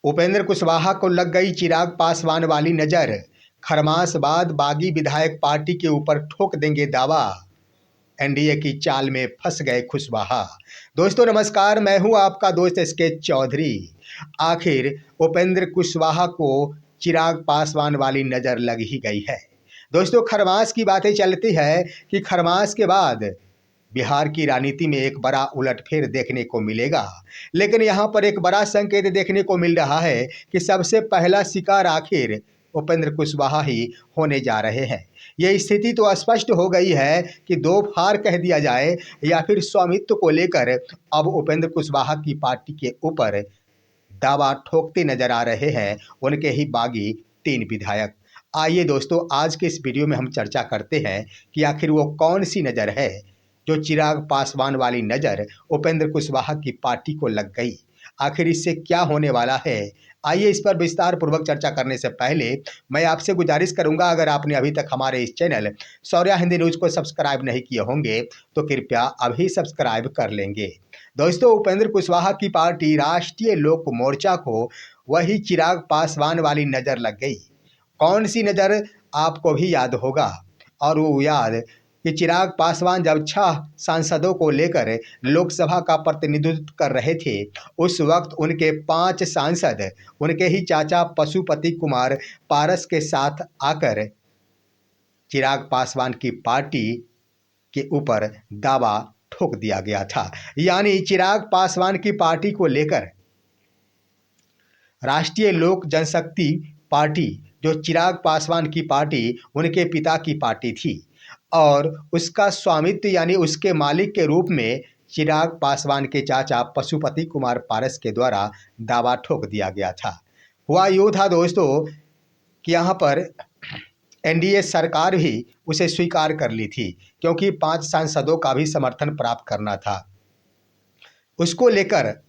उपेंद्र कुशवाहा को लग गई चिराग पासवान वाली नजर। खरमास बाद बागी विधायक पार्टी के ऊपर ठोक देंगे दावा। एनडीए की चाल में फंस गए कुशवाहा। दोस्तों नमस्कार, मैं हूं आपका दोस्त एसके चौधरी। आखिर उपेंद्र कुशवाहा को चिराग पासवान वाली नजर लग ही गई है। दोस्तों खरमास की बातें चलती है कि खरमास के बाद बिहार की राजनीति में एक बड़ा उलटफेर देखने को मिलेगा। लेकिन यहाँ पर एक बड़ा संकेत देखने को मिल रहा है कि सबसे पहला शिकार आखिर उपेंद्र कुशवाहा ही होने जा रहे हैं। ये स्थिति तो स्पष्ट हो गई है कि दो फार कह दिया जाए या फिर स्वामित्व को लेकर अब उपेंद्र कुशवाहा की पार्टी के ऊपर दावा ठोकते नजर आ रहे हैं उनके ही बागी 3 विधायक। आइए दोस्तों, आज के इस वीडियो में हम चर्चा करते हैं कि आखिर वो कौन सी नज़र है जो चिराग पासवान वाली नज़र उपेंद्र कुशवाहा की पार्टी को लग गई। आखिर इससे क्या होने वाला है, आइए इस पर विस्तार पूर्वक चर्चा करने से पहले मैं आपसे गुजारिश करूंगा, अगर आपने अभी तक हमारे इस चैनल शौर्या हिंदी न्यूज़ को सब्सक्राइब नहीं किए होंगे तो कृपया अभी सब्सक्राइब कर लेंगे। दोस्तों उपेंद्र कुशवाहा की पार्टी राष्ट्रीय लोक मोर्चा को वही चिराग पासवान वाली नज़र लग गई। कौन सी नज़र, आपको भी याद होगा। और वो याद कि चिराग पासवान जब 6 सांसदों को लेकर लोकसभा का प्रतिनिधित्व कर रहे थे, उस वक्त उनके 5 सांसद उनके ही चाचा पशुपति कुमार पारस के साथ आकर चिराग पासवान की पार्टी के ऊपर दावा ठोक दिया गया था। यानी चिराग पासवान की पार्टी को लेकर राष्ट्रीय लोक जनशक्ति पार्टी, जो चिराग पासवान की पार्टी उनके पिता की पार्टी थी, और उसका स्वामित्व यानी उसके मालिक के रूप में चिराग पासवान के चाचा पशुपति कुमार पारस के द्वारा दावा ठोक दिया गया था। हुआ यूँ था दोस्तों कि यहाँ पर एनडीए सरकार भी उसे स्वीकार कर ली थी, क्योंकि 5 सांसदों का भी समर्थन प्राप्त करना था। उसको लेकर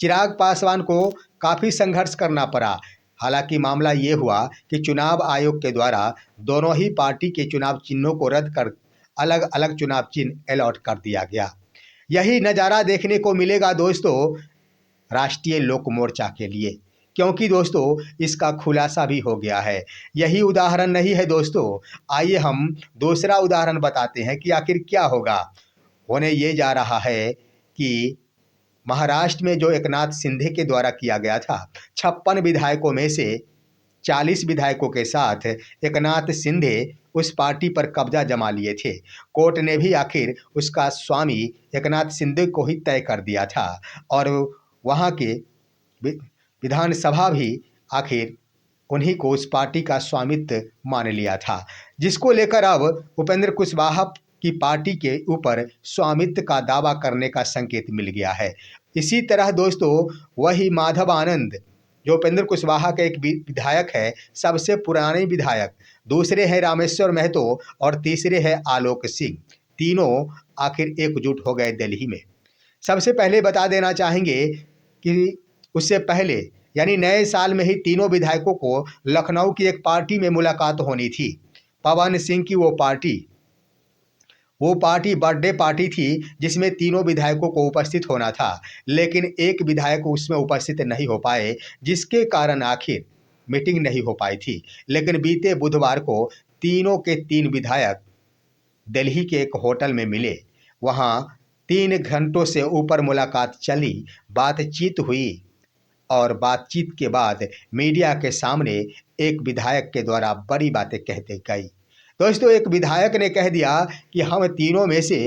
चिराग पासवान को काफ़ी संघर्ष करना पड़ा। हालांकि मामला ये हुआ कि चुनाव आयोग के द्वारा दोनों ही पार्टी के चुनाव चिन्हों को रद्द कर अलग अलग चुनाव चिन्ह अलॉट कर दिया गया। यही नज़ारा देखने को मिलेगा दोस्तों राष्ट्रीय लोक मोर्चा के लिए, क्योंकि दोस्तों इसका खुलासा भी हो गया है। यही उदाहरण नहीं है दोस्तों, आइए हम दूसरा उदाहरण बताते हैं कि आखिर क्या होगा। होने ये जा रहा है कि महाराष्ट्र में जो एकनाथ शिंदे के द्वारा किया गया था, 56 विधायकों में से 40 विधायकों के साथ एकनाथ शिंदे उस पार्टी पर कब्जा जमा लिए थे। कोर्ट ने भी आखिर उसका स्वामी एकनाथ शिंदे को ही तय कर दिया था, और वहाँ के विधानसभा भी आखिर उन्हीं को उस पार्टी का स्वामित्व मान लिया था, जिसको लेकर अब उपेंद्र कुशवाहा की पार्टी के ऊपर स्वामित्व का दावा करने का संकेत मिल गया है। इसी तरह दोस्तों वही माधव आनंद, जो उपेंद्र कुशवाहा के एक विधायक है, सबसे पुराने विधायक, दूसरे हैं रामेश्वर महतो और तीसरे हैं आलोक सिंह, तीनों आखिर एकजुट हो गए दिल्ली में। सबसे पहले बता देना चाहेंगे कि उससे पहले यानी नए साल में ही तीनों विधायकों को लखनऊ की एक पार्टी में मुलाकात होनी थी। पवन सिंह की वो पार्टी बर्थडे पार्टी थी, जिसमें तीनों विधायकों को उपस्थित होना था, लेकिन एक विधायक उसमें उपस्थित नहीं हो पाए, जिसके कारण आखिर मीटिंग नहीं हो पाई थी। लेकिन बीते बुधवार को तीनों के 3 विधायक दिल्ली के एक होटल में मिले। वहाँ 3 घंटों से ऊपर मुलाकात चली, बातचीत हुई, और बातचीत के बाद मीडिया के सामने एक विधायक के द्वारा बड़ी बातें कहते गई। दोस्तों एक विधायक ने कह दिया कि हम तीनों में से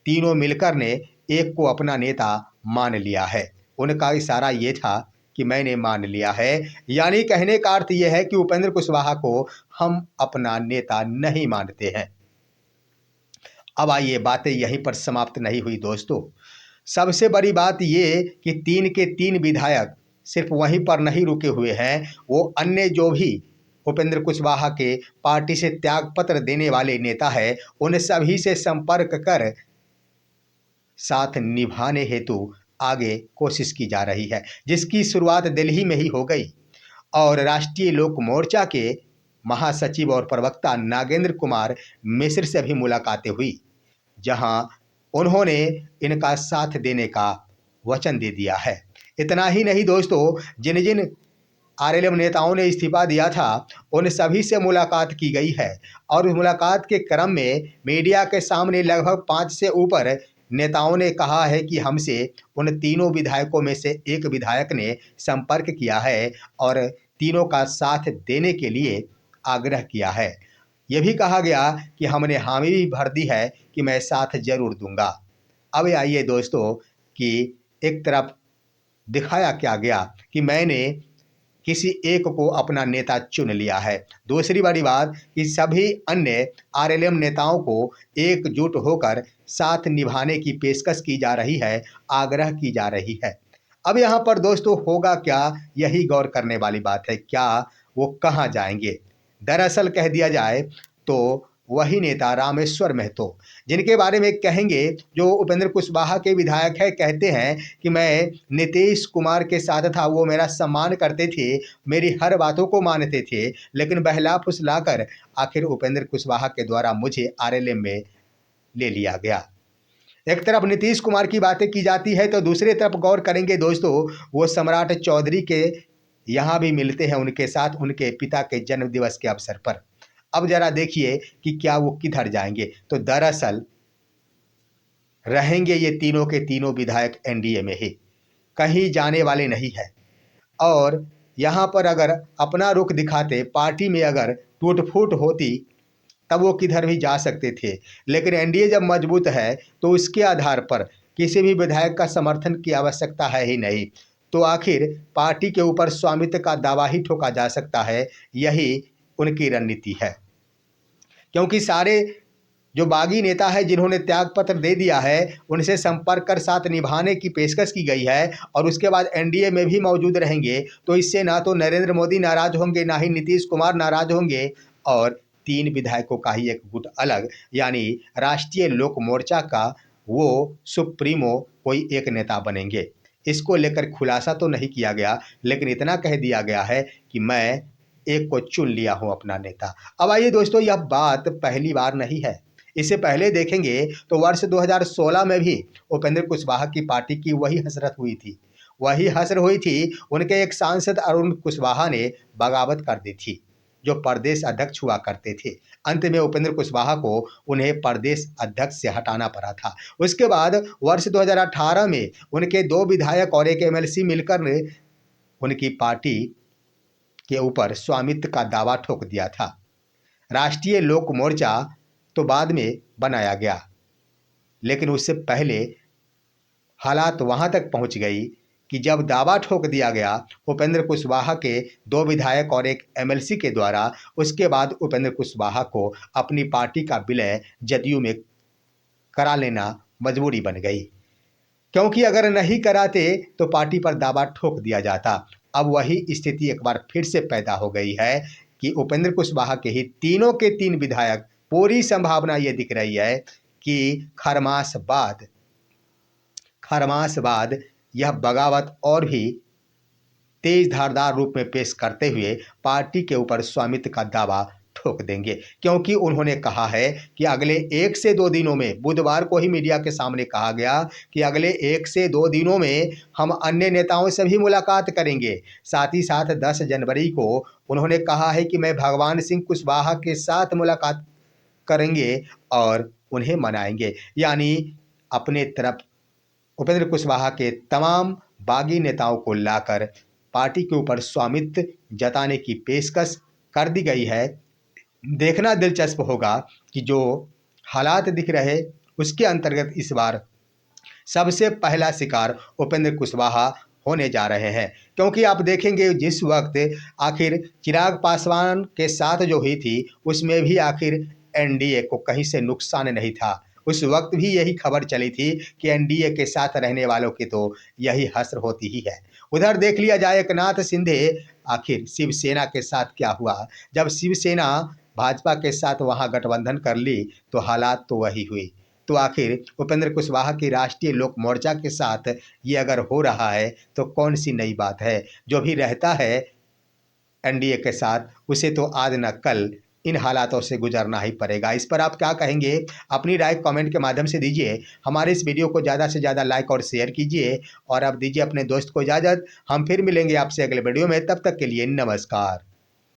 तीनों मिलकर ने एक को अपना नेता मान लिया है। उनका इशारा ये था कि मैंने मान लिया है, यानी कहने का अर्थ यह है कि उपेंद्र कुशवाहा को हम अपना नेता नहीं मानते हैं। अब आइए, बातें यहीं पर समाप्त नहीं हुई दोस्तों। सबसे बड़ी बात ये कि 3 के 3 विधायक सिर्फ वहीं पर नहीं रुके हुए हैं, वो अन्य जो भी उपेंद्र कुशवाहा के पार्टी से त्यागपत्र देने वाले नेता है, उन सभी से संपर्क कर साथ निभाने हेतु आगे कोशिश की जा रही है, जिसकी शुरुआत दिल्ली में ही हो गई। और राष्ट्रीय लोक मोर्चा के महासचिव और प्रवक्ता नागेंद्र कुमार मिश्र से भी मुलाकातें हुई, जहां उन्होंने इनका साथ देने का वचन दे दिया है। इतना ही नहीं दोस्तों, जिन जिन आरएलएम नेताओं ने इस्तीफा दिया था उन सभी से मुलाकात की गई है और उस मुलाकात के क्रम में मीडिया के सामने लगभग 5 से ऊपर नेताओं ने कहा है कि हमसे उन तीनों विधायकों में से एक विधायक ने संपर्क किया है और तीनों का साथ देने के लिए आग्रह किया है। यह भी कहा गया कि हमने हामी भी भर दी है कि मैं साथ जरूर दूंगा। अब आइए दोस्तों कि एक तरफ दिखाया क्या गया कि मैंने किसी एक को अपना नेता चुन लिया है। दूसरी बड़ी बात कि सभी अन्य आरएलएम नेताओं को एकजुट होकर साथ निभाने की पेशकश की जा रही है, आग्रह की जा रही है। अब यहाँ पर दोस्तों होगा क्या, यही गौर करने वाली बात है। क्या वो कहाँ जाएंगे? दरअसल कह दिया जाए तो वही नेता रामेश्वर महतो, जिनके बारे में कहेंगे, जो उपेंद्र कुशवाहा के विधायक है, कहते हैं कि मैं नीतीश कुमार के साथ था, वो मेरा सम्मान करते थे, मेरी हर बातों को मानते थे, लेकिन बहला फुसलाकर आखिर उपेंद्र कुशवाहा के द्वारा मुझे आरएलएम में ले लिया गया। एक तरफ नीतीश कुमार की बातें की जाती है तो दूसरी तरफ गौर करेंगे दोस्तों, वो सम्राट चौधरी के यहाँ भी मिलते हैं उनके साथ उनके पिता के जन्मदिवस के अवसर पर। अब जरा देखिए कि क्या वो किधर जाएंगे। तो दरअसल रहेंगे ये तीनों के तीनों विधायक एनडीए में ही, कहीं जाने वाले नहीं है। और यहाँ पर अगर अपना रुख दिखाते, पार्टी में अगर टूट फूट होती तब वो किधर भी जा सकते थे, लेकिन एनडीए जब मजबूत है तो उसके आधार पर किसी भी विधायक का समर्थन की आवश्यकता है ही नहीं। तो आखिर पार्टी के ऊपर स्वामित्व का दावा ही ठोका जा सकता है, यही उनकी रणनीति है। क्योंकि सारे जो बागी नेता है जिन्होंने त्यागपत्र दे दिया है, उनसे संपर्क कर साथ निभाने की पेशकश की गई है और उसके बाद एनडीए में भी मौजूद रहेंगे, तो इससे ना तो नरेंद्र मोदी नाराज होंगे, ना ही नीतीश कुमार नाराज होंगे, और 3 विधायकों का ही एक गुट अलग, यानी राष्ट्रीय लोक मोर्चा का वो सुप्रीमो कोई एक नेता बनेंगे। इसको लेकर खुलासा तो नहीं किया गया, लेकिन इतना कह दिया गया है कि मैं एक को चुन लिया हूं अपना नेता। अब आइए दोस्तों, यह बात पहली बार नहीं है। इससे पहले देखेंगे तो वर्ष 2016 में भी उपेंद्र कुशवाहा की पार्टी की वही हसरत हुई थी, वही हसर हुई थी। उनके एक सांसद अरुण कुशवाहा ने बगावत कर दी थी, जो प्रदेश अध्यक्ष हुआ करते थे। अंत में उपेंद्र कुशवाहा को उन्हें प्रदेश अध्यक्ष से हटाना पड़ा था। उसके बाद वर्ष 2018 में उनके 2 विधायक और एक एमएलसी मिलकर उनकी पार्टी के ऊपर स्वामित्व का दावा ठोक दिया था। राष्ट्रीय लोक मोर्चा तो बाद में बनाया गया, लेकिन उससे पहले हालात वहां तक पहुंच गई कि जब दावा ठोक दिया गया उपेंद्र कुशवाहा के 2 विधायक और एक एमएलसी के द्वारा, उसके बाद उपेंद्र कुशवाहा को अपनी पार्टी का विलय जदयू में करा लेना मजबूरी बन गई, क्योंकि अगर नहीं कराते तो पार्टी पर दावा ठोक दिया जाता। अब वही स्थिति एक बार फिर से पैदा हो गई है कि उपेंद्र कुशवाहा के ही तीनों के 3 विधायक, पूरी संभावना ये दिख रही है कि खरमास बाद यह बगावत और भी तेज धारदार रूप में पेश करते हुए पार्टी के ऊपर स्वामित्व का दावा ठोक देंगे, क्योंकि उन्होंने कहा है कि अगले 1 से 2 दिनों में, बुधवार को ही मीडिया के सामने कहा गया कि अगले 1 से 2 दिनों में हम अन्य नेताओं से भी मुलाकात करेंगे। साथ ही साथ 10 जनवरी को उन्होंने कहा है कि मैं भगवान सिंह कुशवाहा के साथ मुलाकात करेंगे और उन्हें मनाएंगे। यानी अपने तरफ उपेंद्र कुशवाहा के तमाम बागी नेताओं को लाकर पार्टी के ऊपर स्वामित्व जताने की पेशकश कर दी गई है। देखना दिलचस्प होगा कि जो हालात दिख रहे उसके अंतर्गत इस बार सबसे पहला शिकार उपेंद्र कुशवाहा होने जा रहे हैं, क्योंकि आप देखेंगे जिस वक्त आखिर चिराग पासवान के साथ जो हुई थी उसमें भी आखिर एनडीए को कहीं से नुकसान नहीं था। उस वक्त भी यही खबर चली थी कि एनडीए के साथ रहने वालों की तो यही हसर होती ही है। उधर देख लिया जाए एकनाथ शिंदे, आखिर शिवसेना के साथ क्या हुआ। जब शिवसेना भाजपा के साथ वहां गठबंधन कर ली तो हालात तो वही हुई। तो आखिर उपेंद्र कुशवाहा की राष्ट्रीय लोक मोर्चा के साथ ये अगर हो रहा है तो कौन सी नई बात है। जो भी रहता है एनडीए के साथ उसे तो आज न कल इन हालातों से गुजरना ही पड़ेगा। इस पर आप क्या कहेंगे? अपनी राय कमेंट के माध्यम से दीजिए। हमारे इस वीडियो को ज़्यादा से ज़्यादा लाइक और शेयर कीजिए और अब दीजिए अपने दोस्त को इजाज़त। हम फिर मिलेंगे आपसे अगले वीडियो में, तब तक के लिए नमस्कार।